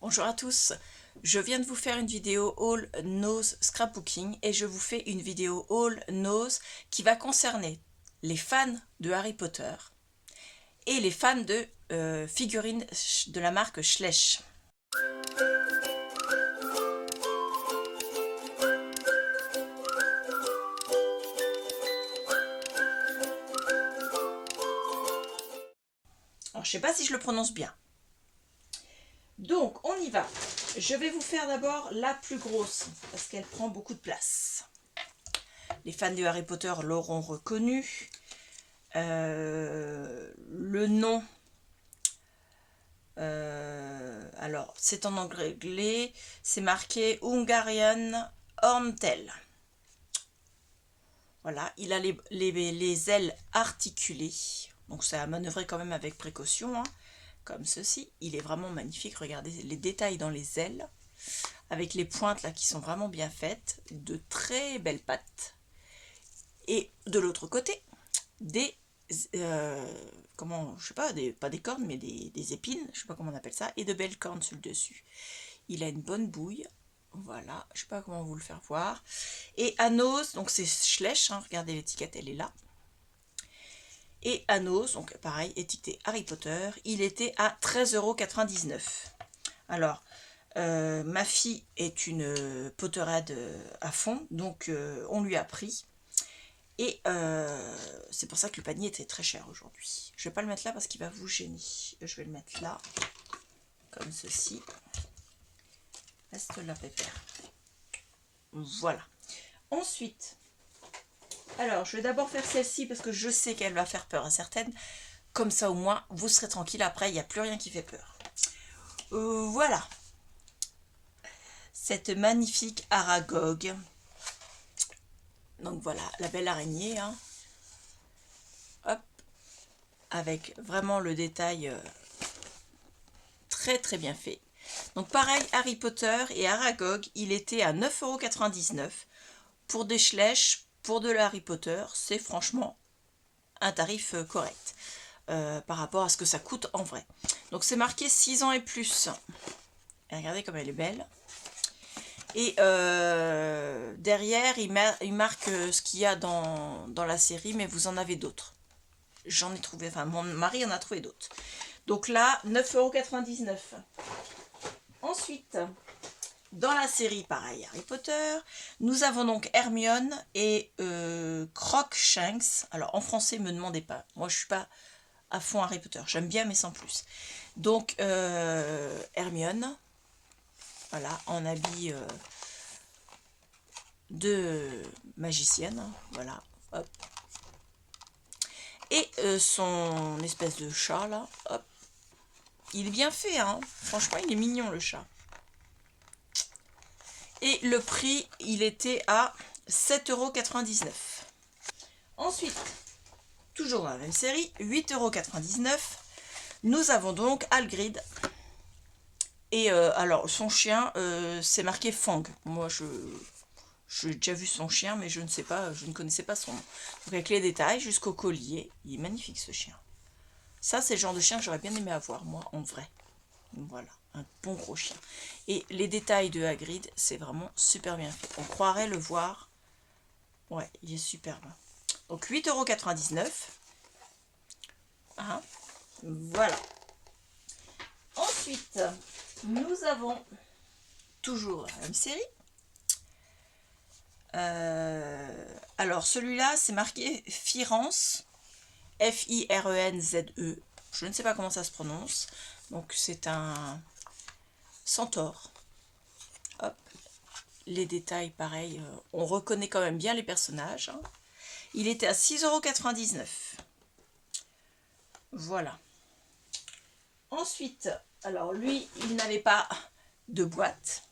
Bonjour à tous, je viens de vous faire une vidéo All Nose Scrapbooking et je vous fais une vidéo All Nose qui va concerner les fans de Harry Potter et les fans de figurines de la marque Schleich. Alors je sais pas si je le prononce bien. Donc on y va. Je vais vous faire d'abord la plus grosse parce qu'elle prend beaucoup de place. Les fans de Harry Potter l'auront reconnu. Le nom, alors c'est en anglais, c'est marqué Hungarian Horntail. Voilà, il a les ailes articulées, donc c'est à manœuvrer quand même avec précaution, hein, comme ceci. Il est vraiment magnifique, regardez les détails dans les ailes, avec les pointes là qui sont vraiment bien faites, de très belles pattes. Et de l'autre côté, des comment, je sais pas, pas des cornes, mais des épines, je sais pas comment on appelle ça, et de belles cornes sur le dessus. Il a une bonne bouille, voilà, je sais pas comment vous le faire voir. Et Anos, donc c'est Schleich, hein, regardez l'étiquette, elle est là. Et Anos, donc pareil, étiqueté Harry Potter, il était à 13,99 €. Alors, ma fille est une Potterhead à fond, donc on lui a pris. Et c'est pour ça que le panier était très cher aujourd'hui. Je vais pas le mettre là parce qu'il va vous gêner. Je vais le mettre là, comme ceci. Reste là, pépère. Voilà. Ensuite, alors je vais d'abord faire celle-ci parce que je sais qu'elle va faire peur à certaines. Comme ça au moins, vous serez tranquille. Après, il n'y a plus rien qui fait peur. Voilà. Cette magnifique Aragog. Donc voilà, la belle araignée. Hein. Hop. Avec vraiment le détail très très bien fait. Donc pareil, Harry Potter et Aragog, il était à 9,99 € pour des Schleich, pour de Harry Potter, c'est franchement un tarif correct par rapport à ce que ça coûte en vrai. Donc c'est marqué 6 ans et plus. Et regardez comme elle est belle. Et derrière, il marque ce qu'il y a dans la série, mais vous en avez d'autres. J'en ai trouvé, enfin mon mari en a trouvé d'autres. Donc là, 9,99 €. Ensuite, dans la série, pareil, Harry Potter, nous avons donc Hermione et Crookshanks. Alors, en français, ne me demandez pas. Moi, je suis pas à fond Harry Potter. J'aime bien, mais sans plus. Donc, Hermione, voilà, en habit de magicienne. Voilà, hop. Et son espèce de chat, là, hop. Il est bien fait, hein. Franchement, il est mignon, le chat. Et le prix, il était à 7,99 €. Ensuite, toujours dans la même série, 8,99 €, nous avons donc Hagrid. Et alors, son chien, c'est marqué Fang. Moi, j'ai déjà vu son chien, mais je ne sais pas, je ne connaissais pas son nom. Donc, avec les détails jusqu'au collier, il est magnifique ce chien. Ça, c'est le genre de chien que j'aurais bien aimé avoir, moi, en vrai. Voilà, un bon gros chien. Et les détails de Hagrid, c'est vraiment super bien fait. On croirait le voir. Ouais, il est superbe. Donc 8,99 €. Hein, voilà. Ensuite, nous avons toujours la même série. Alors celui-là, c'est marqué Firenze. F-I-R-E-N-Z-E. Je ne sais pas comment ça se prononce. Donc c'est un centaure. Hop. Les détails, pareil, on reconnaît quand même bien les personnages. Hein. Il était à 6,99 €. Voilà. Ensuite, alors lui, il n'avait pas de boîte,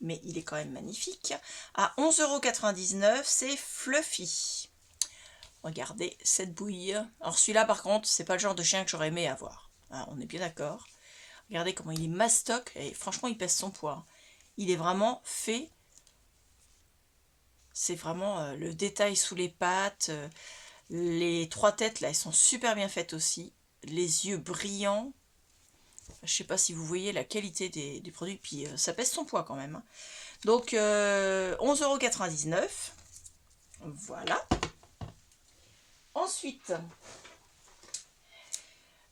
mais il est quand même magnifique. À 11,99 €, c'est Fluffy. Regardez cette bouille. Alors celui-là, par contre, c'est pas le genre de chien que j'aurais aimé avoir. Ah, on est bien d'accord. Regardez comment il est mastoc et franchement, il pèse son poids. Il est vraiment fait. C'est vraiment le détail sous les pattes. Les trois têtes, là, elles sont super bien faites aussi. Les yeux brillants. Je sais pas si vous voyez la qualité des produits, puis ça pèse son poids quand même. Hein. Donc 11,99 €. Voilà. Ensuite,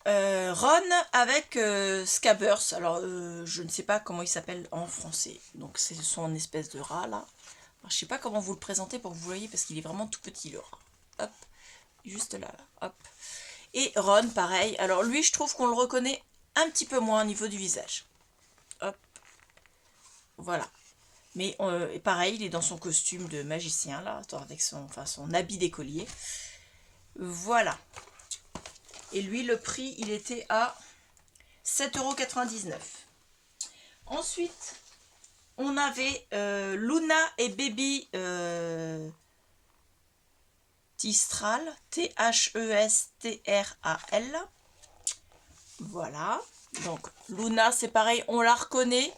Ron avec Scabbers. Alors, je ne sais pas comment il s'appelle en français. Donc, c'est son espèce de rat là. Alors, je sais pas comment vous le présenter pour que vous voyez parce qu'il est vraiment tout petit le rat. Hop, juste là, hop. Et Ron, pareil. Alors, lui, je trouve qu'on le reconnaît un petit peu moins au niveau du visage. Hop, voilà. Mais pareil, il est dans son costume de magicien là, avec son habit d'écolier. Voilà. Et lui, le prix, il était à 7,99 €. Ensuite, on avait Luna et Baby Thestral, Thestral. Voilà. Donc, Luna, c'est pareil, on la reconnaît.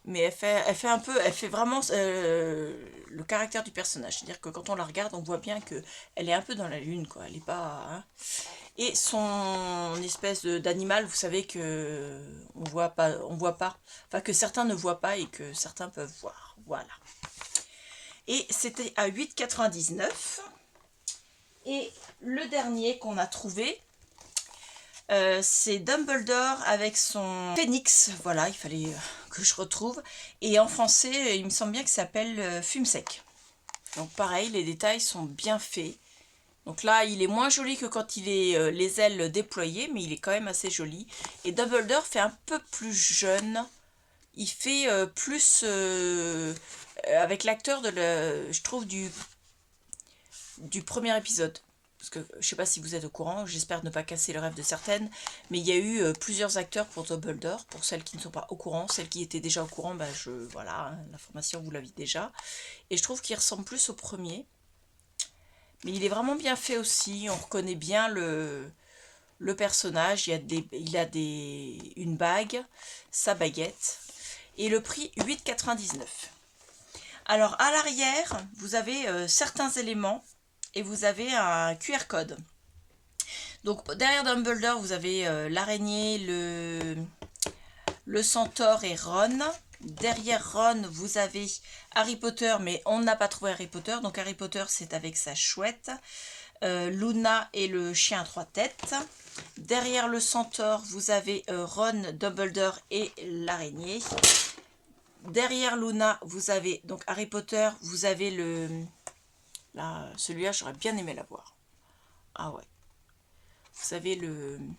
Mais elle fait vraiment le caractère du personnage. C'est-à-dire que quand on la regarde, on voit bien qu'elle est un peu dans la lune, quoi. Elle est pas... Hein. Et son espèce d'animal, vous savez que on voit pas, enfin que certains ne voient pas et que certains peuvent voir. Voilà. Et c'était à 8,99 €. Et le dernier qu'on a trouvé, c'est Dumbledore avec son phénix. Voilà, il fallait que je retrouve. Et en français, il me semble bien que ça s'appelle Fume Sec. Donc pareil, les détails sont bien faits. Donc là, il est moins joli que quand il est les ailes déployées, mais il est quand même assez joli. Et Dumbledore fait un peu plus jeune. Il fait plus avec l'acteur je trouve du premier épisode. Parce que je sais pas si vous êtes au courant, j'espère ne pas casser le rêve de certaines, mais il y a eu plusieurs acteurs pour Dumbledore. Pour celles qui ne sont pas au courant, celles qui étaient déjà au courant, bah voilà, hein, l'information vous l'aviez déjà. Et je trouve qu'il ressemble plus au premier. Mais il est vraiment bien fait aussi, on reconnaît bien le personnage, il a une bague, sa baguette, et le prix 8,99 €. Alors à l'arrière, vous avez certains éléments, et vous avez un QR code. Donc derrière Dumbledore, vous avez l'araignée, le centaure et Ron. Derrière Ron, vous avez Harry Potter, mais on n'a pas trouvé Harry Potter. Donc Harry Potter, c'est avec sa chouette. Luna et le chien à 3 têtes. Derrière le centaure, vous avez Ron, Dumbledore et l'araignée. Derrière Luna, vous avez donc Harry Potter, vous avez là, celui-là, j'aurais bien aimé l'avoir. Ah ouais. Vous savez, une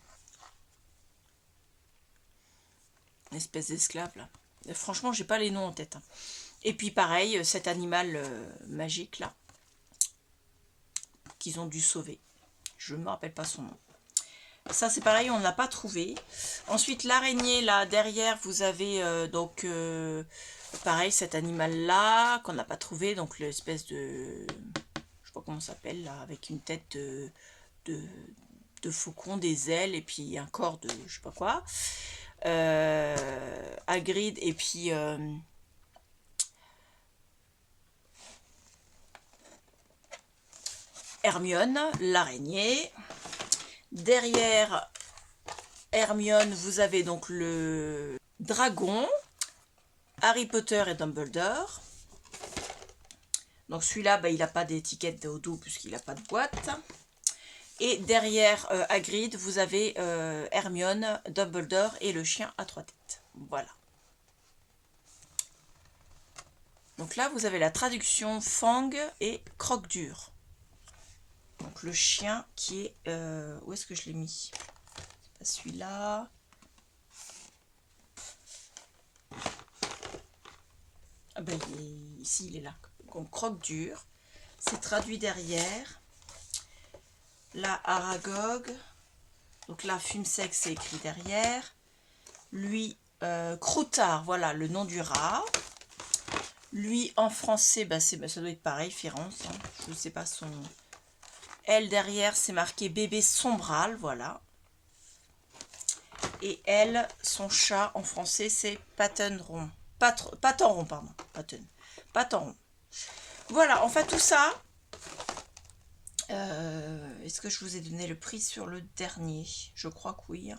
espèce d'esclave là. Franchement, j'ai pas les noms en tête. Hein. Et puis pareil, cet animal magique là, qu'ils ont dû sauver. Je ne me rappelle pas son nom. Ça c'est pareil, on ne l'a pas trouvé. Ensuite l'araignée là derrière, vous avez donc pareil cet animal là qu'on n'a pas trouvé, donc l'espèce de, je sais pas comment ça s'appelle là, avec une tête de faucon, des ailes et puis un corps de je sais pas quoi. Hagrid et puis Hermione, l'araignée. Derrière Hermione, vous avez donc le dragon, Harry Potter et Dumbledore. Donc celui-là, bah, il n'a pas d'étiquette au dos puisqu'il n'a pas de boîte. Et derrière Hagrid, vous avez Hermione, Dumbledore et le chien à 3 têtes. Voilà. Donc là, vous avez la traduction Fang et Croque-Dur. Donc le chien qui est... où est-ce que je l'ai mis? C'est pas celui-là. Ah ben ici, il est là. Donc Croque-Dur. C'est traduit derrière. Là, Aragog. Donc là, Fume Sec, c'est écrit derrière. Lui, Croutard, voilà le nom du rat. Lui, en français, bah, ça doit être pareil, Férence. Hein. Je ne sais pas son... Elle, derrière, c'est marqué bébé sombral, voilà. Et elle, son chat, en français, c'est Patenron. Patenron, pardon. Patenron. Voilà, enfin, tout ça... Est-ce que je vous ai donné le prix sur le dernier? Je crois que oui.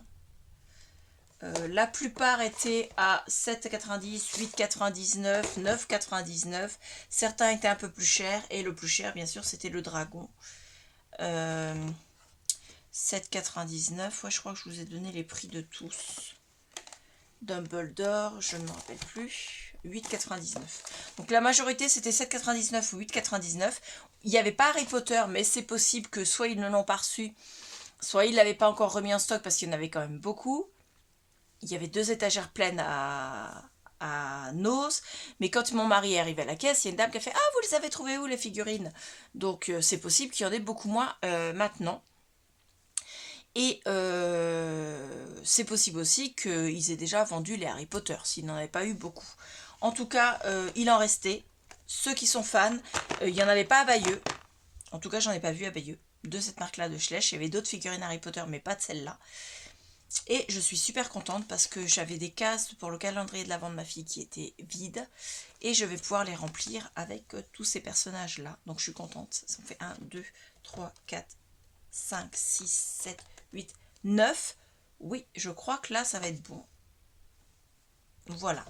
La plupart étaient à 7,90, 8,99, 9,99. Certains étaient un peu plus chers. Et le plus cher, bien sûr, c'était le dragon. 7,99. Ouais, je crois que je vous ai donné les prix de tous. Dumbledore, je ne me rappelle plus. 8,99. Donc la majorité, c'était 7,99 ou 8,99. Il n'y avait pas Harry Potter, mais c'est possible que soit ils ne l'ont pas reçu, soit ils ne l'avaient pas encore remis en stock parce qu'il y en avait quand même beaucoup. Il y avait 2 étagères pleines à Nose, mais quand mon mari est arrivé à la caisse, il y a une dame qui a fait « Ah, vous les avez trouvées où les figurines ?» Donc c'est possible qu'il y en ait beaucoup moins maintenant. Et c'est possible aussi qu'ils aient déjà vendu les Harry Potter, s'ils n'en avaient pas eu beaucoup. En tout cas, il en restait. Ceux qui sont fans, il n'y en avait pas à Bayeux. En tout cas, j'en ai pas vu à Bayeux. De cette marque-là de Schleich. Il y avait d'autres figurines Harry Potter, mais pas de celle-là. Et je suis super contente parce que j'avais des cases pour le calendrier de l'avant de ma fille qui étaient vides. Et je vais pouvoir les remplir avec tous ces personnages-là. Donc je suis contente. Ça me fait 1, 2, 3, 4, 5, 6, 7, 8, 9. Oui, je crois que là, ça va être bon. Voilà.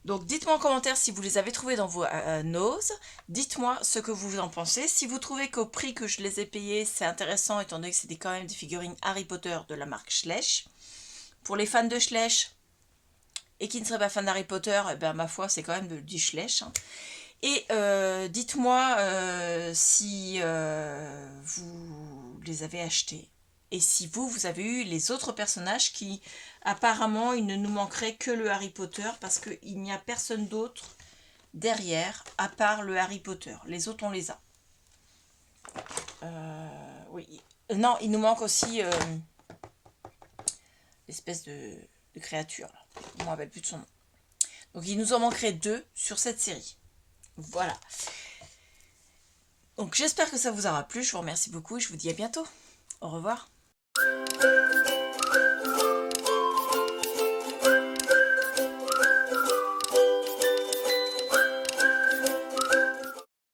Donc dites-moi en commentaire si vous les avez trouvés dans vos noses. Dites-moi ce que vous en pensez. Si vous trouvez qu'au prix que je les ai payés, c'est intéressant, étant donné que c'était quand même des figurines Harry Potter de la marque Schleich. Pour les fans de Schleich et qui ne seraient pas fans d'Harry Potter, eh ben, ma foi, c'est quand même du Schleich. Hein. Et dites-moi si vous les avez achetés. Et si vous avez eu les autres personnages qui, apparemment, il ne nous manquerait que le Harry Potter parce qu'il n'y a personne d'autre derrière à part le Harry Potter. Les autres, on les a. Oui. Non, il nous manque aussi l'espèce de créature. Là. Je ne me rappelle plus de son nom. Donc, il nous en manquerait 2 sur cette série. Voilà. Donc, j'espère que ça vous aura plu. Je vous remercie beaucoup et je vous dis à bientôt. Au revoir.